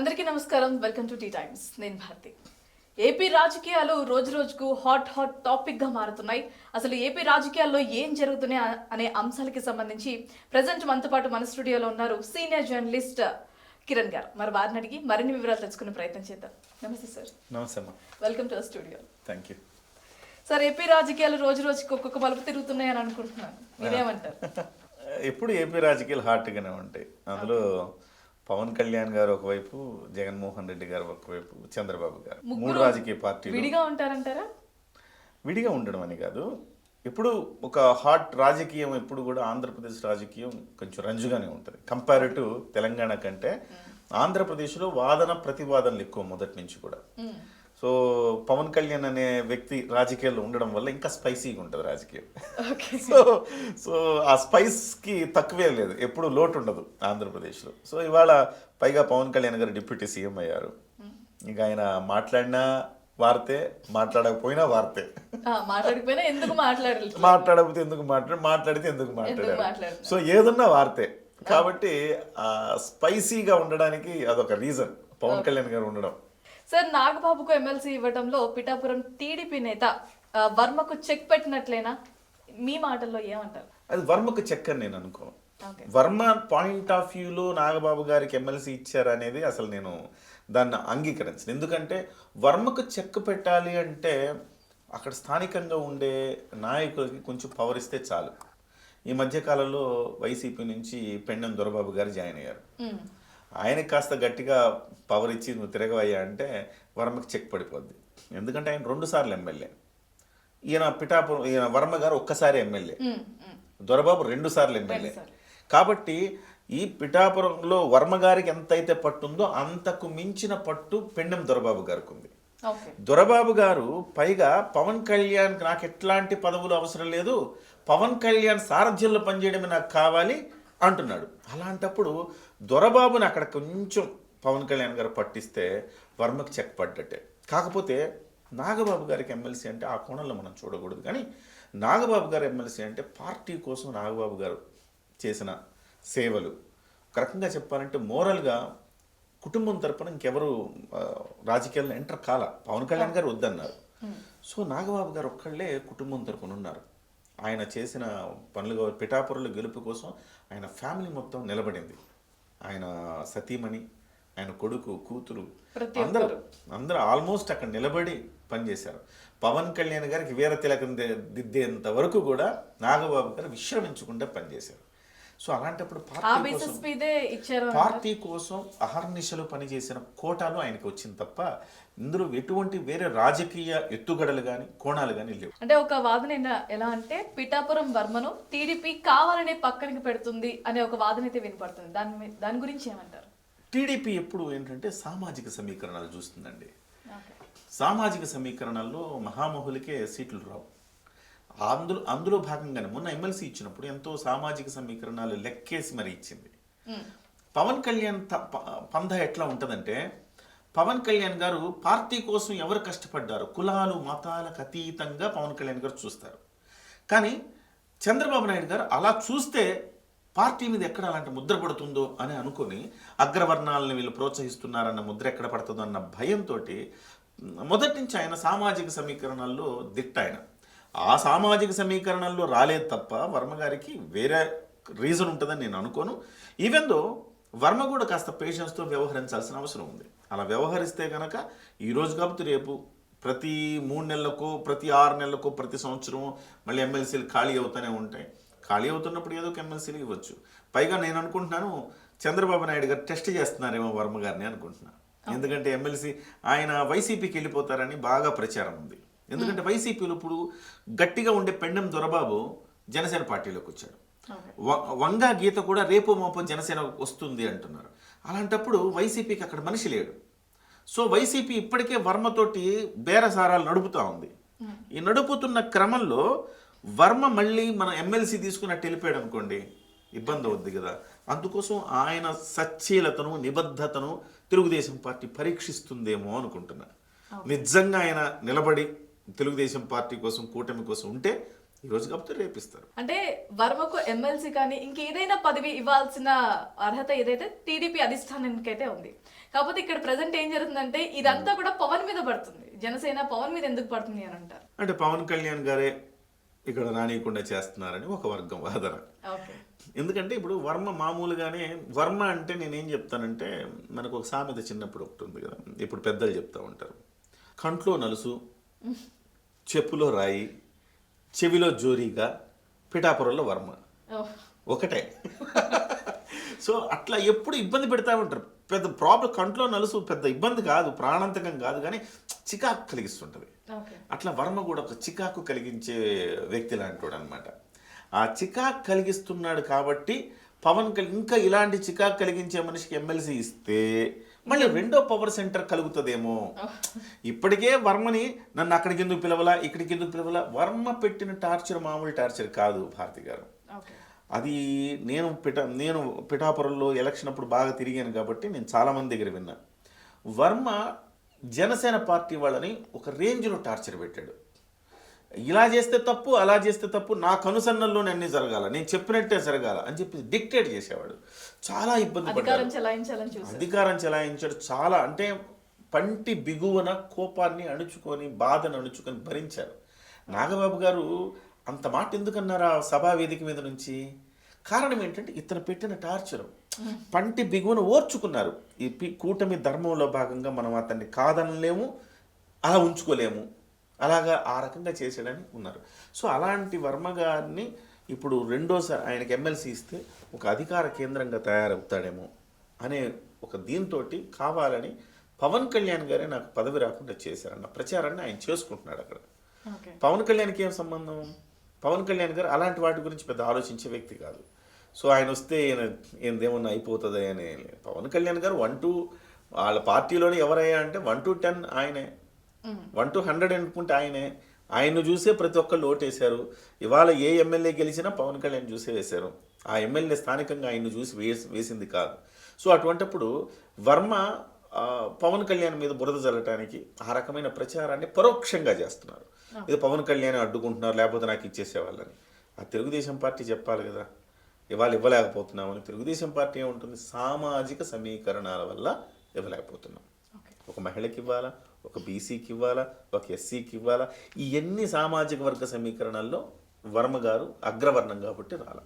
అందరికీ నమస్కారం. Welcome to T Times. నేను భారతి. ఏపీ రాజకీయాలు రోజు రోజుకు హాట్ టాపిక్ గా మారుతున్నాయి. అసలు ఏపీ రాజకీయాల్లో ఏం జరుగుతున్నాయి అనే అంశాలకి సంబంధించి ప్రజెంట్ మనతో పాటు మన స్టూడియోలో ఉన్నారు సీనియర్ జర్నలిస్ట్ కిరణ్ గారు. మరి వారిని అడిగి మరిన్ని వివరాలు తెలుసుకునే ప్రయత్నం చేద్దాం. నమస్తే సార్. నమస్తే. Welcome to our studio. Thank you sir. AP రాజకీయాలు రోజు రోజుకి ఒక్కొక్క మలుపు తిరుగుతున్నాయి అని అనుకుంటున్నాను. మీరేమంటారు? ఎప్పుడు ఏపీ రాజకీయాలు హాట్గానే ఉంటాయి. అందులో పవన్ కళ్యాణ్ గారు ఒకవైపు, జగన్మోహన్ రెడ్డి గారు ఒకవైపు, చంద్రబాబు గారు, మూడు రాజకీయ పార్టీలు విడిగా ఉంటారంటారా? విడిగా ఉండడం అని కాదు, ఎప్పుడు ఒక హాట్ రాజకీయం ఎప్పుడు కూడా ఆంధ్రప్రదేశ్ రాజకీయం కొంచెం రంజుగానే ఉంటుంది. కంపారిటివ్ తెలంగాణ కంటే ఆంధ్రప్రదేశ్లో వాదన ప్రతివాదనలు ఎక్కువ మొదటి నుంచి కూడా. సో పవన్ కళ్యాణ్ అనే వ్యక్తి రాజకీయాల్లో ఉండడం వల్ల ఇంకా స్పైసీగా ఉంటుంది రాజకీయం. సో ఆ స్పైస్కి తక్కువే లేదు, ఎప్పుడు లోటు ఉండదు ఆంధ్రప్రదేశ్లో. సో ఇవాళ పైగా పవన్ కళ్యాణ్ గారు డిప్యూటీ సీఎం అయ్యారు. ఇంకా ఆయన మాట్లాడినా వార్తే, మాట్లాడకపోయినా వార్తే. మాట్లాడకపోతే ఎందుకు మాట్లాడితే ఎందుకు మాట్లాడారు. సో ఏదన్నా వార్తే. కాబట్టి స్పైసీగా ఉండడానికి అదొక రీజన్ పవన్ కళ్యాణ్ గారు ఉండడం. సార్, నాగబాబుకు ఎమ్మెల్సీ ఇవ్వడంలో పిఠాపురం టీడీపీ నేత వర్మకు చెక్ పెట్టినట్లేనా? మీ మాటల్లో ఏమంటారు? అది వర్మకు చెక్ అని నేను అనుకోను. వర్మ పాయింట్ ఆఫ్ వ్యూలో నాగబాబు గారికి ఎమ్మెల్సీ ఇచ్చారు అనేది అసలు నేను దాన్ని అంగీకరించను. ఎందుకంటే వర్మకు చెక్ పెట్టాలి అంటే అక్కడ స్థానికంగా ఉండే నాయకులకి కొంచెం పవర్ ఇస్తే చాలు. ఈ మధ్యకాలంలో వైసీపీ నుంచి పెండెం దొరబాబు గారు జాయిన్ అయ్యారు. ఆయనకి కాస్త గట్టిగా పవర్ ఇచ్చి నువ్వు తిరగవయ్యా అంటే వర్మకి చెక్ పడిపోద్ది. ఎందుకంటే ఆయన 2 సార్లు ఎమ్మెల్యే, ఈయన వర్మ గారు ఒక్కసారి ఎమ్మెల్యే, దొరబాబు 2 సార్లు ఎమ్మెల్యే. కాబట్టి ఈ పిఠాపురంలో వర్మ గారికి ఎంతైతే పట్టుందో అంతకు మించిన పట్టు పెండెం దొరబాబు గారికి ఉంది. దొరబాబు గారు పైగా పవన్ కళ్యాణ్ నాకు ఎట్లాంటి పదవులు అవసరం లేదు, పవన్ కళ్యాణ్ సారథ్యంలో పనిచేయడమే నాకు కావాలి అంటున్నాడు. అలాంటప్పుడు దొరబాబుని అక్కడ కొంచెం పవన్ కళ్యాణ్ గారు పట్టిస్తే వర్మకు చెక్ పడ్డట్టే. కాకపోతే నాగబాబు గారికి ఎమ్మెల్సీ అంటే ఆ కోణంలో మనం చూడకూడదు. కానీ నాగబాబు గారు ఎమ్మెల్సీ అంటే పార్టీ కోసం నాగబాబు గారు చేసిన సేవలు, ఒక రకంగా చెప్పాలంటే మోరల్గా కుటుంబం తరపున ఇంకెవరు రాజకీయాల్లో ఎంటర్ కాల. పవన్ కళ్యాణ్ గారు వద్దన్నారు. సో నాగబాబు గారు ఒక్కళ్ళే కుటుంబం తరపున ఉన్నారు. ఆయన చేసిన పనులుగా పిఠాపురంలో గెలుపు కోసం ఆయన ఫ్యామిలీ మొత్తం నిలబడింది. ఆయన సతీమణి, ఆయన కొడుకు, కూతురు అందరూ ఆల్మోస్ట్ అక్కడ నిలబడి పనిచేశారు. పవన్ కళ్యాణ్ గారికి వీర తిలకం దిద్దేంత వరకు కూడా నాగబాబు గారు విశ్రమించకుండా పనిచేశారు. సో అలాంటప్పుడు పార్టీ కోసం అహర్నిశలు పనిచేసిన కోటాలు ఆయనకు వచ్చింది తప్ప ఇందులో ఎటువంటి వేరే రాజకీయ ఎత్తుగడలు కానీ కోణాలు కానీ లేవు. అంటే ఒక వాదన ఎలా అంటే పిఠాపురం వర్మను టీడీపీ కావాలనే పక్కనకి పెడుతుంది అనే ఒక వాదన అయితే వినపడుతుంది. దాని గురించి ఏమంటారు? టీడీపీ ఎప్పుడు ఏంటంటే సామాజిక సమీకరణాలు చూస్తుందండి. సామాజిక సమీకరణాల్లో మహామహులకే సీట్లు రావు. అందులో భాగంగానే మొన్న ఎమ్మెల్సీ ఇచ్చినప్పుడు ఎంతో సామాజిక సమీకరణాలు లెక్కేసి మరి ఇచ్చింది. పవన్ కళ్యాణ్ పంధ ఎట్లా ఉంటుందంటే, పవన్ కళ్యాణ్ గారు పార్టీ కోసం ఎవరు కష్టపడ్డారు, కులాలు మతాలకు అతీతంగా పవన్ కళ్యాణ్ గారు చూస్తారు. కానీ చంద్రబాబు నాయుడు గారు అలా చూస్తే పార్టీ మీద ఎక్కడ అలాంటి ముద్ర పడుతుందో అని అనుకుని అగ్రవర్ణాలను వీళ్ళు ప్రోత్సహిస్తున్నారన్న ముద్ర ఎక్కడ పడుతుందో అన్న భయంతో మొదటి నుంచి ఆయన సామాజిక సమీకరణాల్లో దిట్ట. ఆయన ఆ సామాజిక సమీకరణల్లో రాలేదు తప్ప వర్మ గారికి వేరే రీజన్ ఉంటుందని నేను అనుకోను. ఈవెన్ దో వర్మ కూడా కాస్త పేషెన్స్తో వ్యవహరించాల్సిన అవసరం ఉంది. అలా వ్యవహరిస్తే కనుక ఈరోజు కాబట్టి రేపు ప్రతి 3 నెలలకు, ప్రతి 6 నెలలకు, ప్రతి సంవత్సరం మళ్ళీ ఎమ్మెల్సీలు ఖాళీ అవుతూనే ఉంటాయి. ఖాళీ అవుతున్నప్పుడు ఏదో ఒక ఎమ్మెల్సీలు ఇవ్వచ్చు. పైగా నేను అనుకుంటున్నాను చంద్రబాబు నాయుడు గారు టెస్ట్ చేస్తున్నారేమో వర్మ గారిని అనుకుంటున్నాను. ఎందుకంటే ఎమ్మెల్సీ ఆయన వైసీపీకి వెళ్ళిపోతారని బాగా ప్రచారం ఉంది. ఎందుకంటే వైసీపీలో ఇప్పుడు గట్టిగా ఉండే పెండెం దొరబాబు జనసేన పార్టీలోకి వచ్చాడు. వంగా గీత కూడా రేపో మాపో జనసేన వస్తుంది అంటున్నారు. అలాంటప్పుడు వైసీపీకి అక్కడ మనిషి లేడు. సో వైసీపీ ఇప్పటికే వర్మతోటి బేరసారాలు నడుపుతూ ఉంది. ఈ నడుపుతున్న క్రమంలో వర్మ మళ్ళీ మన ఎమ్మెల్సీ తీసుకున్నట్టు వెళ్ళిపోయాడు అనుకోండి, ఇబ్బంది అవుద్ది కదా. అందుకోసం ఆయన సచ్చీలతను, నిబద్ధతను తెలుగుదేశం పార్టీ పరీక్షిస్తుందేమో అనుకుంటున్నా. నిజంగా ఆయన నిలబడి తెలుగుదేశం పార్టీ కోసం, కూటమి కోసం ఉంటే ఈరోజు కాకపోతే రేపిస్తారు. అంటే వర్మకు ఎమ్మెల్సీ కానీ ఇంకేదైనా పదవి ఇవ్వాల్సిన అర్హత ఏదైతే టీడీపీ అధిష్టానానికైతే ఉంది. కాకపోతే ఇక్కడ ప్రజెంట్ ఏం జరుగుతుందంటే ఇదంతా కూడా పవన్ మీద పడుతుంది. జనసేన పవన్ మీద ఎందుకు పడుతుంది అని అంటారు. అంటే పవన్ కళ్యాణ్ గారే ఇక్కడ రానియకుండా చేస్తున్నారని ఒక వర్గం వాదన. ఓకే. ఎందుకంటే ఇప్పుడు వర్మ మామూలుగానే, వర్మ అంటే నేనేం చెప్తానంటే, మనకు ఒక సామెత చిన్నప్పుడు ఒకటి ఉంది కదా, ఇప్పుడు పెద్దలు చెప్తా ఉంటారు, కంట్లో నలుసు, చెప్పులో రాయి, చెవిలో జోరీగా, పిఠాపురంలో వర్మ, ఒకటే. సో అట్లా ఎప్పుడు ఇబ్బంది పెడతా ఉంటారు. పెద్ద ప్రాబ్లం, కంట్లో నలుసు పెద్ద ఇబ్బంది కాదు, ప్రాణాంతకం కాదు, కానీ చికాకు కలిగిస్తుంటుంది. అట్లా వర్మ కూడా ఒక చికాకు కలిగించే వ్యక్తి లాంటివాడు అనమాట. ఆ చికాకు కలిగిస్తున్నాడు కాబట్టి పవన్ ఇంకా ఇలాంటి చికాకు కలిగించే మనిషికి ఎమ్మెల్సీ ఇస్తే మళ్ళీ రెండో పవర్ సెంటర్ కలుగుతుందేమో. ఇప్పటికే వర్మని నన్ను అక్కడికి ఎందుకు పిలవలా, ఇక్కడికి ఎందుకు పిలవలా, వర్మ పెట్టిన టార్చర్ మామూలు టార్చర్ కాదు భారతి గారు. అది నేను పిఠాపురంలో ఎలక్షన్ అప్పుడు బాగా తిరిగాను కాబట్టి నేను చాలామంది దగ్గర విన్నా. వర్మ జనసేన పార్టీ వాళ్ళని ఒక రేంజ్లో టార్చర్ పెట్టాడు. ఇలా చేస్తే తప్పు, అలా చేస్తే తప్పు, నా కనుసన్నల్లోనే అన్నీ జరగాల, నేను చెప్పినట్టే జరగాల అని చెప్పి డిక్టేట్ చేసేవాడు. చాలా ఇబ్బంది పడ్డాడు, అధికారం చెలాయించాడు. చాలా అంటే పంటి బిగువన కోపాన్ని అణుచుకొని, బాధను అణుచుకొని భరించారు. నాగబాబు గారు అంత మాట ఎందుకన్నారా సభా వేదిక మీద నుంచి? కారణం ఏంటంటే ఇతను పెట్టిన టార్చరు. పంటి బిగువన ఓర్చుకున్నారు. ఈ కూటమి ధర్మంలో భాగంగా మనం అతన్ని కాదనలేము, అలా ఉంచుకోలేము, అలాగా ఆ రకంగా చేసాడని ఉన్నారు. సో అలాంటి వర్మ గారిని ఇప్పుడు రెండోసారి ఆయనకి ఎమ్మెల్సీ ఇస్తే ఒక అధికార కేంద్రంగా తయారవుతాడేమో అనే ఒక దీంతో కావాలని పవన్ కళ్యాణ్ గారే నాకు పదవి రాకుండా చేశారన్న ప్రచారాన్ని ఆయన చేసుకుంటున్నాడు అక్కడ. పవన్ కళ్యాణ్కి ఏం సంబంధం? పవన్ కళ్యాణ్ గారు అలాంటి వాటి గురించి పెద్ద ఆలోచించే వ్యక్తి కాదు. సో ఆయన వస్తే ఏమన్నా అయిపోతుంది అని. పవన్ కళ్యాణ్ గారు 1 to వాళ్ళ పార్టీలోనే ఎవరయ్యా అంటే 1 to 10 ఆయనే, 1 to 100 అనుకుంటే ఆయనే. ఆయన్ను చూసే ప్రతి ఒక్కళ్ళు ఓటేశారు. ఇవాళ ఏ ఎమ్మెల్యే గెలిచినా పవన్ కళ్యాణ్ చూసే వేశారు. ఆ ఎమ్మెల్యే స్థానికంగా ఆయన్ను చూసి వేసింది కాదు. సో అటువంటిప్పుడు వర్మ పవన్ కళ్యాణ్ మీద బురద జల్లటానికి ఆ రకమైన ప్రచారాన్ని పరోక్షంగా చేస్తున్నారు. ఇది పవన్ కళ్యాణ్ అడ్డుకుంటున్నారు, లేకపోతే నాకు ఇచ్చేసేవాళ్ళని. ఆ తెలుగుదేశం పార్టీ చెప్పాలి కదా, ఇవాళ ఇవ్వలేకపోతున్నామని. తెలుగుదేశం పార్టీ ఏముంటుంది, సామాజిక సమీకరణాల వల్ల ఇవ్వలేకపోతున్నాం. ఒక మహిళకి ఇవ్వాలా, ఒక బీసీకి ఇవ్వాలా, ఒక ఎస్సీకి ఇవ్వాలా, ఈ ఎన్ని సామాజిక వర్గ సమీకరణాల్లో వర్మ గారు అగ్రవర్ణం కాబట్టి రాలా.